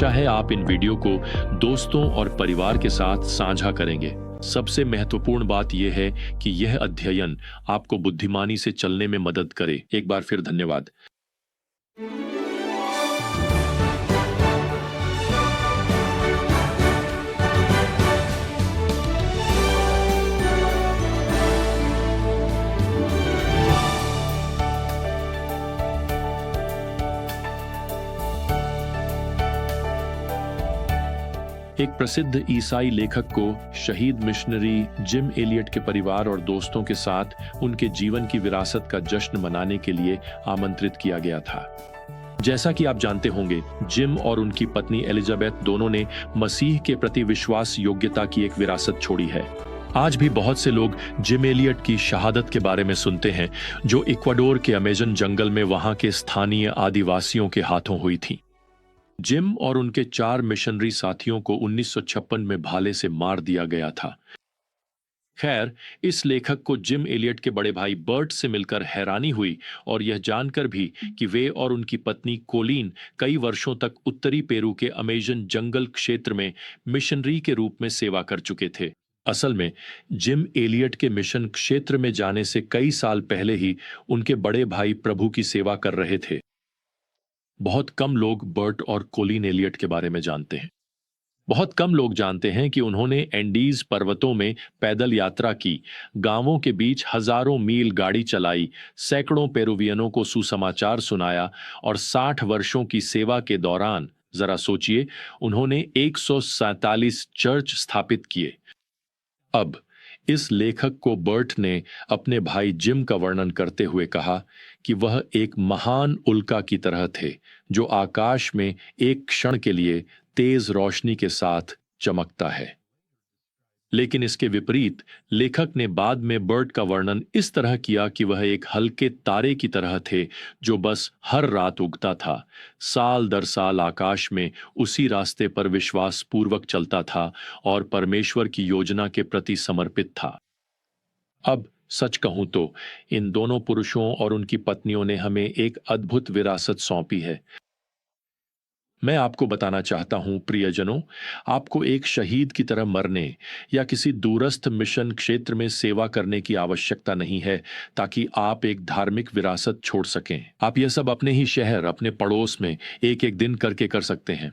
चाहे आप इन वीडियो को दोस्तों और परिवार के साथ साझा करेंगे। सबसे महत्वपूर्ण बात यह है कि यह अध्ययन आपको बुद्धिमानी से चलने में मदद करे। एक बार फिर धन्यवाद। एक प्रसिद्ध ईसाई लेखक को शहीद मिशनरी जिम एलियट के परिवार और दोस्तों के साथ उनके जीवन की विरासत का जश्न मनाने के लिए आमंत्रित किया गया था। जैसा कि आप जानते होंगे, जिम और उनकी पत्नी एलिजाबेथ दोनों ने मसीह के प्रति विश्वास योग्यता की एक विरासत छोड़ी है। आज भी बहुत से लोग जिम एलियट की शहादत के बारे में सुनते हैं, जो इक्वाडोर के अमेजन जंगल में वहां के स्थानीय आदिवासियों के हाथों हुई थी। जिम और उनके 4 मिशनरी साथियों को 1956 में भाले से मार दिया गया था। खैर, इस लेखक को जिम एलियट के बड़े भाई बर्ट से मिलकर हैरानी हुई और यह जानकर भी कि वे और उनकी पत्नी कोलीन कई वर्षों तक उत्तरी पेरू के अमेजन जंगल क्षेत्र में मिशनरी के रूप में सेवा कर चुके थे। असल में जिम एलियट के मिशन क्षेत्र में जाने से कई साल पहले ही उनके बड़े भाई प्रभु की सेवा कर रहे थे। बहुत कम लोग बर्ट और कोलिन एलियट के बारे में जानते हैं। बहुत कम लोग जानते हैं कि उन्होंने एंडीज पर्वतों में पैदल यात्रा की, गांवों के बीच हजारों मील गाड़ी चलाई, सैकड़ों पेरुवियनों को सुसमाचार सुनाया और 60 वर्षों की सेवा के दौरान, जरा सोचिए, उन्होंने 147 चर्च स्थापित किए। अब इस लेखक को बर्ट ने अपने भाई जिम का वर्णन करते हुए कहा कि वह एक महान उल्का की तरह थे, जो आकाश में एक क्षण के लिए तेज रोशनी के साथ चमकता है। लेकिन इसके विपरीत लेखक ने बाद में बर्ट का वर्णन इस तरह किया कि वह एक हल्के तारे की तरह थे, जो बस हर रात उगता था, साल दर साल आकाश में उसी रास्ते पर विश्वास पूर्वक चलता था और परमेश्वर की योजना के प्रति समर्पित था। अब सच कहूं तो इन दोनों पुरुषों और उनकी पत्नियों ने हमें एक अद्भुत विरासत सौंपी है। मैं आपको बताना चाहता हूं, प्रियजनों, आपको एक शहीद की तरह मरने या किसी दूरस्थ मिशन क्षेत्र में सेवा करने की आवश्यकता नहीं है ताकि आप एक धार्मिक विरासत छोड़ सकें। आप यह सब अपने ही शहर, अपने पड़ोस में एक एक दिन करके कर सकते हैं।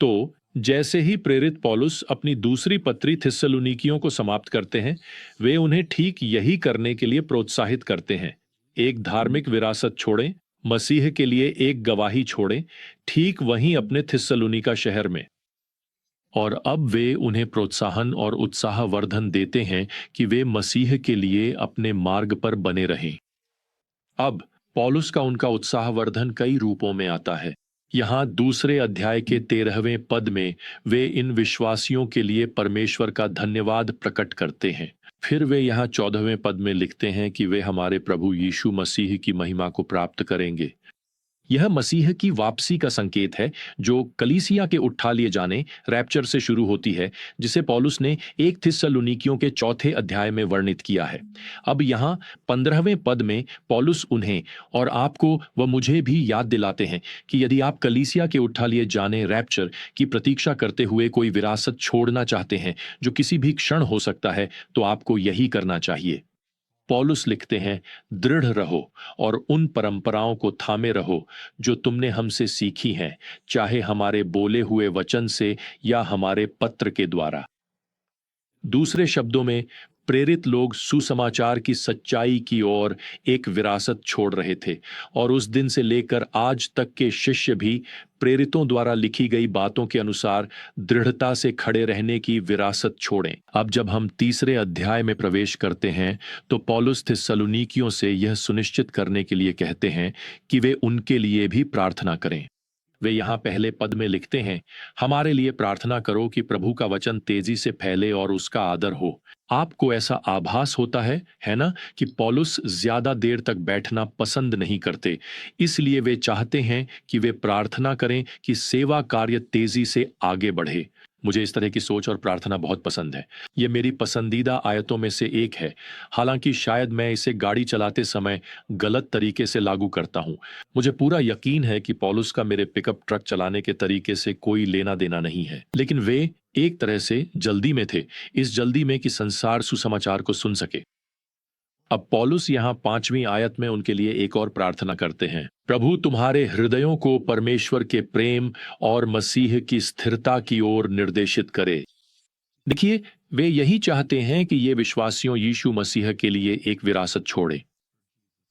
तो जैसे ही प्रेरित पौलुस अपनी दूसरी पत्री थिस्सलुनीकियों को समाप्त करते हैं, वे उन्हें ठीक यही करने के लिए प्रोत्साहित करते हैं। एक धार्मिक विरासत छोड़ें, मसीह के लिए एक गवाही छोड़ें, ठीक वहीं अपने थिस्सलुनीका शहर में। और अब वे उन्हें प्रोत्साहन और उत्साहवर्धन देते हैं कि वे मसीह के लिए अपने मार्ग पर बने रहें। अब पौलुस का उनका उत्साहवर्धन कई रूपों में आता है। यहाँ दूसरे अध्याय के 13वें पद में वे इन विश्वासियों के लिए परमेश्वर का धन्यवाद प्रकट करते हैं। फिर वे यहाँ 14वें पद में लिखते हैं कि वे हमारे प्रभु यीशु मसीह की महिमा को प्राप्त करेंगे। यह मसीह की वापसी का संकेत है, जो कलीसिया के उठा लिए जाने, रैप्चर से शुरू होती है, जिसे पौलुस ने 1 थिस्सलुनीकियों के 4थे अध्याय में वर्णित किया है। अब यहाँ 15वें पद में पौलुस उन्हें और आपको व मुझे भी याद दिलाते हैं कि यदि आप कलीसिया के उठा लिए जाने, रैप्चर की प्रतीक्षा करते हुए कोई विरासत छोड़ना चाहते हैं, जो किसी भी क्षण हो सकता है, तो आपको यही करना चाहिए। पौलुस लिखते हैं, दृढ़ रहो और उन परंपराओं को थामे रहो जो तुमने हमसे सीखी हैं, चाहे हमारे बोले हुए वचन से या हमारे पत्र के द्वारा। दूसरे शब्दों में, प्रेरित लोग सुसमाचार की सच्चाई की ओर एक विरासत छोड़ रहे थे और उस दिन से लेकर आज तक के शिष्य भी प्रेरितों द्वारा लिखी गई बातों के अनुसार दृढ़ता से खड़े रहने की विरासत छोड़ें। अब जब हम तीसरे अध्याय में प्रवेश करते हैं, तो पौलुस थिस्सलुनीकियों से यह सुनिश्चित करने के लिए कहते हैं कि वे उनके लिए भी प्रार्थना करें। वे यहाँ पहले पद में लिखते हैं, हमारे लिए प्रार्थना करो कि प्रभु का वचन तेजी से फैले और उसका आदर हो। आपको ऐसा आभास होता है ना, कि पौलुस ज्यादा देर तक बैठना पसंद नहीं करते, इसलिए वे चाहते हैं कि वे प्रार्थना करें कि सेवा कार्य तेजी से आगे बढ़े। मुझे इस तरह की सोच और प्रार्थना बहुत पसंद है। ये मेरी पसंदीदा आयतों में से एक है। हालांकि शायद मैं इसे गाड़ी चलाते समय गलत तरीके से लागू करता हूँ। मुझे पूरा यकीन है कि पौलुस का मेरे पिकअप ट्रक चलाने के तरीके से कोई लेना देना नहीं है, लेकिन वे एक तरह से जल्दी में थे, इस जल्दी में कि संसार सुसमाचार को सुन सके। अब पौलुस यहाँ 5वीं आयत में उनके लिए एक और प्रार्थना करते हैं। प्रभु तुम्हारे हृदयों को परमेश्वर के प्रेम और मसीह की स्थिरता की ओर निर्देशित करे। देखिए, वे यही चाहते हैं कि ये विश्वासियों यीशु मसीह के लिए एक विरासत छोड़े।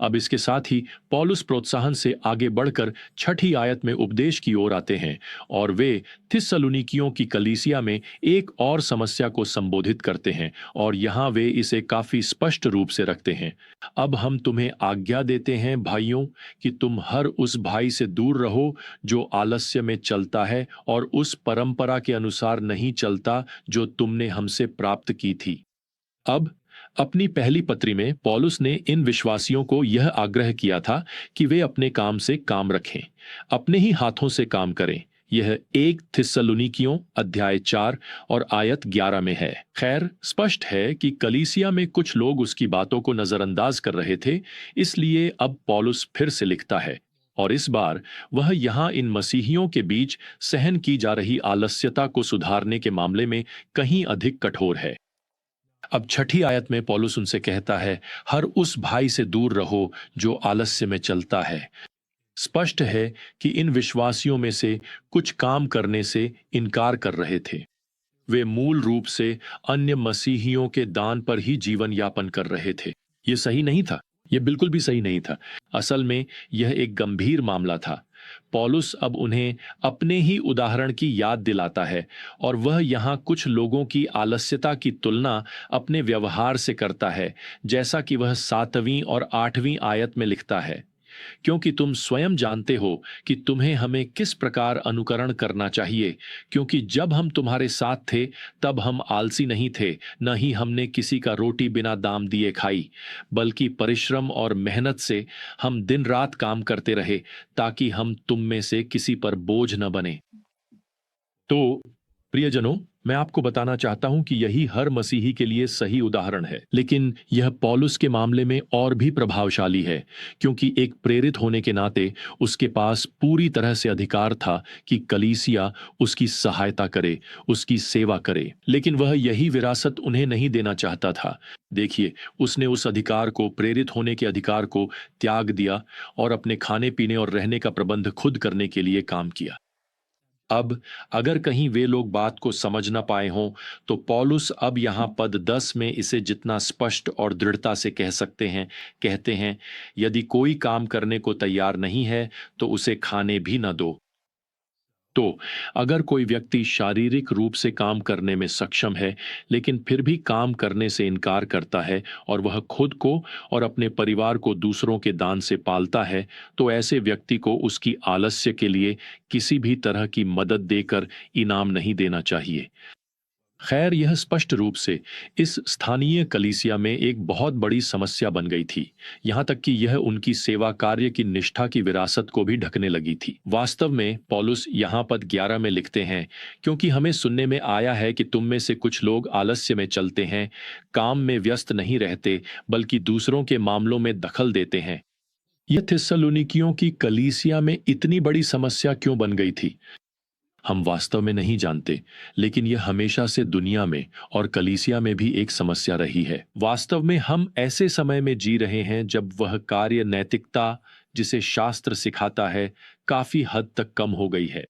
अब इसके साथ ही पौलुस प्रोत्साहन से आगे बढ़कर 6ठी आयत में उपदेश की ओर आते हैं और वे थिस्सलुनीकियों की कलीसिया में एक और समस्या को संबोधित करते हैं और यहाँ वे इसे काफी स्पष्ट रूप से रखते हैं। अब हम तुम्हें आज्ञा देते हैं भाइयों कि तुम हर उस भाई से दूर रहो जो आलस्य में चलता है और उस परंपरा के अनुसार नहीं चलता जो तुमने हमसे प्राप्त की थी। अब अपनी पहली पत्री में पौलुस ने इन विश्वासियों को यह आग्रह किया था कि वे अपने काम से काम रखें, अपने ही हाथों से काम करें। यह 1 थिस्सलुनीकियों अध्याय 4 और आयत 11 में है। खैर, स्पष्ट है कि कलीसिया में कुछ लोग उसकी बातों को नजरअंदाज कर रहे थे, इसलिए अब पौलुस फिर से लिखता है और इस बार वह यहाँ इन मसीहियों के बीच सहन की जा रही आलस्यता को सुधारने के मामले में कहीं अधिक कठोर है। अब 6ठी आयत में पौलुस उनसे कहता है, हर उस भाई से दूर रहो जो आलस्य में चलता है। स्पष्ट है कि इन विश्वासियों में से कुछ काम करने से इनकार कर रहे थे। वे मूल रूप से अन्य मसीहियों के दान पर ही जीवन यापन कर रहे थे। ये सही नहीं था। ये बिल्कुल भी सही नहीं था। असल में यह एक गंभीर मामला था। पौलुस अब उन्हें अपने ही उदाहरण की याद दिलाता है और वह यहाँ कुछ लोगों की आलस्यता की तुलना अपने व्यवहार से करता है, जैसा कि वह 7वीं और 8वीं आयत में लिखता है। क्योंकि तुम स्वयं जानते हो कि तुम्हें हमें किस प्रकार अनुकरण करना चाहिए, क्योंकि जब हम तुम्हारे साथ थे तब हम आलसी नहीं थे, न ही हमने किसी का रोटी बिना दाम दिए खाई, बल्कि परिश्रम और मेहनत से हम दिन रात काम करते रहे ताकि हम तुम में से किसी पर बोझ न बने। तो प्रियजनों, मैं आपको बताना चाहता हूं कि यही हर मसीही के लिए सही उदाहरण है, लेकिन यह पौलुस के मामले में और भी प्रभावशाली है, क्योंकि एक प्रेरित होने के नाते उसके पास पूरी तरह से अधिकार था कि कलीसिया उसकी सहायता करे, उसकी सेवा करे, लेकिन वह यही विरासत उन्हें नहीं देना चाहता था। देखिए, उसने उस अधिकार को, प्रेरित होने के अधिकार को त्याग दिया और अपने खाने पीने और रहने का प्रबंध खुद करने के लिए काम किया। अब अगर कहीं वे लोग बात को समझ ना पाए हों, तो पौलुस अब यहाँ पद 10 में इसे जितना स्पष्ट और दृढ़ता से कह सकते हैं, कहते हैं, यदि कोई काम करने को तैयार नहीं है तो उसे खाने भी न दो। तो अगर कोई व्यक्ति शारीरिक रूप से काम करने में सक्षम है, लेकिन फिर भी काम करने से इनकार करता है और वह खुद को और अपने परिवार को दूसरों के दान से पालता है, तो ऐसे व्यक्ति को उसकी आलस्य के लिए किसी भी तरह की मदद देकर इनाम नहीं देना चाहिए। खैर, यह स्पष्ट रूप से इस स्थानीय कलीसिया में एक बहुत बड़ी समस्या बन गई थी, यहाँ तक कि यह उनकी सेवा कार्य की निष्ठा की विरासत को भी ढकने लगी थी। वास्तव में पौलुस यहाँ पद 11 में लिखते हैं, क्योंकि हमें सुनने में आया है कि तुम में से कुछ लोग आलस्य में चलते हैं, काम में व्यस्त नहीं रहते, बल्कि दूसरों के मामलों में दखल देते हैं। यह थिस्सलुनीकियों की कलीसिया में इतनी बड़ी समस्या क्यों बन गई थी, हम वास्तव में नहीं जानते, लेकिन यह हमेशा से दुनिया में और कलीसिया में भी एक समस्या रही है। वास्तव में हम ऐसे समय में जी रहे हैं जब वह कार्य नैतिकता जिसे शास्त्र सिखाता है, काफी हद तक कम हो गई है।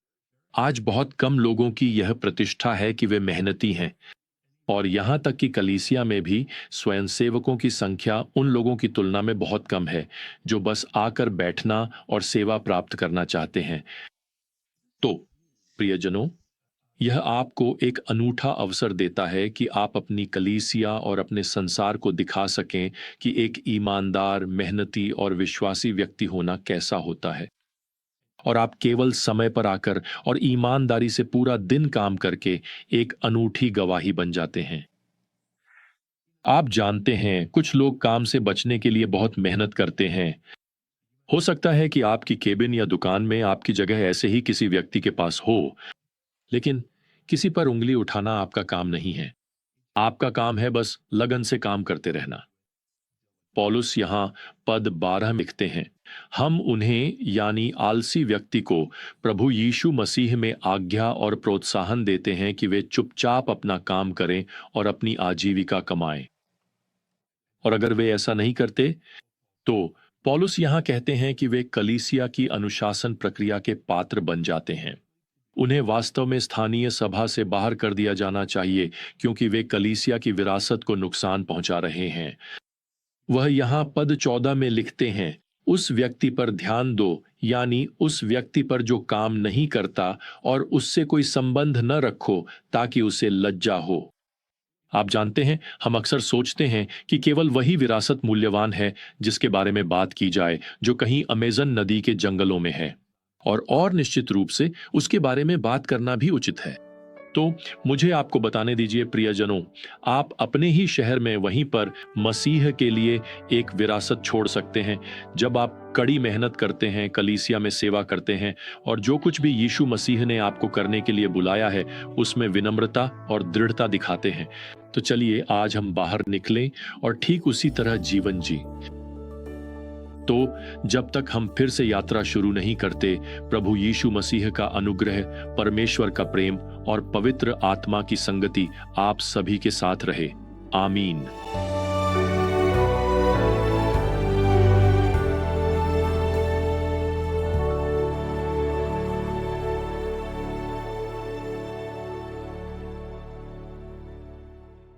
आज बहुत कम लोगों की यह प्रतिष्ठा है कि वे मेहनती हैं, और यहाँ तक कि कलीसिया में भी स्वयंसेवकों की संख्या उन लोगों की तुलना में बहुत कम है जो बस आकर बैठना और सेवा प्राप्त करना चाहते हैं। तो प्रियजनों, यह आपको एक अनूठा अवसर देता है कि आप अपनी कलीसिया और अपने संसार को दिखा सकें कि एक ईमानदार, मेहनती और विश्वासी व्यक्ति होना कैसा होता है। और आप केवल समय पर आकर और ईमानदारी से पूरा दिन काम करके एक अनूठी गवाही बन जाते हैं। आप जानते हैं, कुछ लोग काम से बचने के लिए बहुत मेहनत करते हैं। हो सकता है कि आपकी केबिन या दुकान में आपकी जगह ऐसे ही किसी व्यक्ति के पास हो, लेकिन किसी पर उंगली उठाना आपका काम नहीं है। आपका काम है बस लगन से काम करते रहना। पौलुस यहाँ पद 12 लिखते हैं, हम उन्हें यानी आलसी व्यक्ति को प्रभु यीशु मसीह में आज्ञा और प्रोत्साहन देते हैं कि वे चुपचाप अपना काम करें और अपनी आजीविका कमाएं। और अगर वे ऐसा नहीं करते तो पौलुस यहाँ कहते हैं कि वे कलीसिया की अनुशासन प्रक्रिया के पात्र बन जाते हैं। उन्हें वास्तव में स्थानीय सभा से बाहर कर दिया जाना चाहिए, क्योंकि वे कलीसिया की विरासत को नुकसान पहुंचा रहे हैं। वह यहाँ पद 14 में लिखते हैं, उस व्यक्ति पर ध्यान दो, यानी उस व्यक्ति पर जो काम नहीं करता, और उससे कोई संबंध न रखो ताकि उसे लज्जा हो। आप जानते हैं, हम अक्सर सोचते हैं कि केवल वही विरासत मूल्यवान है जिसके बारे में बात की जाए जो कहीं अमेज़न नदी के जंगलों में है, और निश्चित रूप से उसके बारे में बात करना भी उचित है। तो मुझे आपको बताने दीजिए प्रियजनों, आप अपने ही शहर में वहीं पर मसीह के लिए एक विरासत छोड़ सकते हैं जब आप कड़ी मेहनत करते हैं, कलीसिया में सेवा करते हैं, और जो कुछ भी यीशु मसीह ने आपको करने के लिए बुलाया है उसमें विनम्रता और दृढ़ता दिखाते हैं। तो चलिए आज हम बाहर निकलें और ठीक उसी तरह जीवन जी। तो जब तक हम फिर से यात्रा शुरू नहीं करते, प्रभु यीशु मसीह का अनुग्रह, परमेश्वर का प्रेम और पवित्र आत्मा की संगति आप सभी के साथ रहे। आमीन।